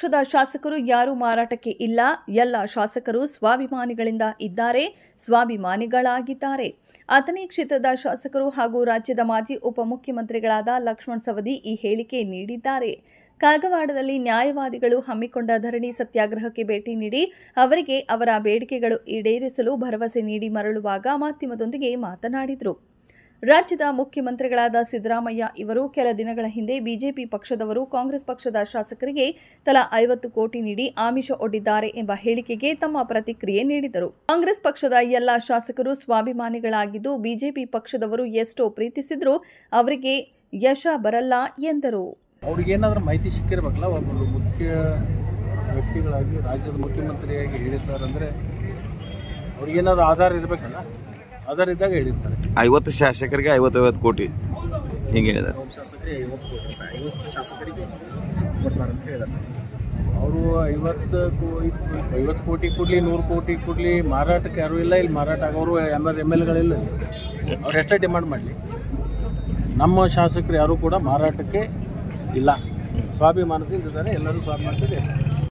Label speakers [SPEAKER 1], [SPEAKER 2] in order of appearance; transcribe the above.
[SPEAKER 1] ಪಕ್ಷದ ಶಾಸಕರು ಯಾರೂ ಮಾರಾಟಕ್ಕೆ ಇಲ್ಲ. ಎಲ್ಲ ಶಾಸಕರು ಸ್ವಾಭಿಮಾನಿಗಳಿಂದ ಇದ್ದಾರೆ, ಸ್ವಾಭಿಮಾನಿಗಳಾಗಿದ್ದಾರೆ. ಅಥಣಿ ಕ್ಷೇತ್ರದ ಶಾಸಕರು ಹಾಗೂ ರಾಜ್ಯದ ಮಾಜಿ ಉಪಮುಖ್ಯಮಂತ್ರಿಗಳಾದ ಲಕ್ಷ್ಮಣ ಸವದಿ ಈ ಹೇಳಿಕೆ ನೀಡಿದ್ದಾರೆ. ಕಾಗವಾಡದಲ್ಲಿ ನ್ಯಾಯವಾದಿಗಳು ಹಮ್ಮಿಕೊಂಡ ಧರಣಿ ಸತ್ಯಾಗ್ರಹಕ್ಕೆ ಭೇಟಿ ನೀಡಿ ಅವರಿಗೆ ಅವರ ಬೇಡಿಕೆಗಳು ಈಡೇರಿಸಲು ಭರವಸೆ ನೀಡಿ ಮರಳುವಾಗ ಮಾಧ್ಯಮದೊಂದಿಗೆ ಮಾತನಾಡಿದರು. ರಾಜ್ಯದ ಮುಖ್ಯಮಂತ್ರಿಗಳಾದ ಸಿದ್ದರಾಮಯ್ಯ ಇವರು ಕೆಲ ದಿನಗಳ ಹಿಂದೆ ಬಿಜೆಪಿ ಪಕ್ಷದವರು ಕಾಂಗ್ರೆಸ್ ಪಕ್ಷದ ಶಾಸಕರಿಗೆ ತಲಾ 50 ಕೋಟಿ ನೀಡಿ ಆಮಿಷ ಒಡ್ಡಿದ್ದಾರೆ ಎಂಬ ಹೇಳಿಕೆಗೆ ತಮ್ಮ ಪ್ರತಿಕ್ರಿಯೆ ನೀಡಿದರು. ಕಾಂಗ್ರೆಸ್ ಪಕ್ಷದ ಎಲ್ಲ ಶಾಸಕರು ಸ್ವಾಭಿಮಾನಿಗಳಾಗಿದ್ದು ಬಿಜೆಪಿ ಪಕ್ಷದವರು ಎಷ್ಟೋ ಪ್ರೀತಿಸಿದ್ರು ಅವರಿಗೆ ಯಶ ಬರಲ್ಲ ಎಂದರು.
[SPEAKER 2] ಅವ್ರಿಗೇನಾದ್ರೂ ಮಾಹಿತಿ ಸಿಕ್ಕಿರ್ಬೇಕಲ್ಲ, ಒಬ್ಬರು ಮುಖ್ಯ ವ್ಯಕ್ತಿಗಳಾಗಿ ರಾಜ್ಯದ ಮುಖ್ಯಮಂತ್ರಿಯಾಗಿ ಹೇಳಿದ್ದಾರೆ ಅಂದರೆ ಅವ್ರಿಗೇನಾದ್ರೂ ಆಧಾರ ಇರಬೇಕಲ್ಲ, ಆಧಾರ ಇದ್ದಾಗ ಹೇಳಿರ್ತಾರೆ.
[SPEAKER 3] 50 ಶಾಸಕರಿಗೆ 50 ಕೋಟಿ ಹಿಂಗೆ ಹೇಳಿದ್ದಾರೆ.
[SPEAKER 2] ಶಾಸಕರಿಗೆ 50 ಕೋಟಿ ರೂಪಾಯಿ 50 ಶಾಸಕರಿಗೆ ಕೊಡ್ತಾರೆ ಅಂತ ಹೇಳಿದ್ದಾರೆ. ಅವರು 50 ಕೋಟಿ ಕೊಡಲಿ 100 ಕೋಟಿ ಕೊಡಲಿ, ಮಾರಾಟಕ್ಕೆ ಯಾರೂ ಇಲ್ಲ. ಇಲ್ಲಿ ಮಾರಾಟ ಆಗೋರು MLAಗಳಿಲ್ಲ. ಅವ್ರು ಎಷ್ಟೇ ಡಿಮಾಂಡ್ ಮಾಡಲಿ, ನಮ್ಮ ಶಾಸಕರು ಯಾರೂ ಕೂಡ ಮಾರಾಟಕ್ಕೆ ಇಲ್ಲ. ಸ್ವಾಭಿಮಾನದಿಂದ ಇದ್ದಾರೆ, ಎಲ್ಲರೂ ಸ್ವಾಭಿಮಾನದಿಂದ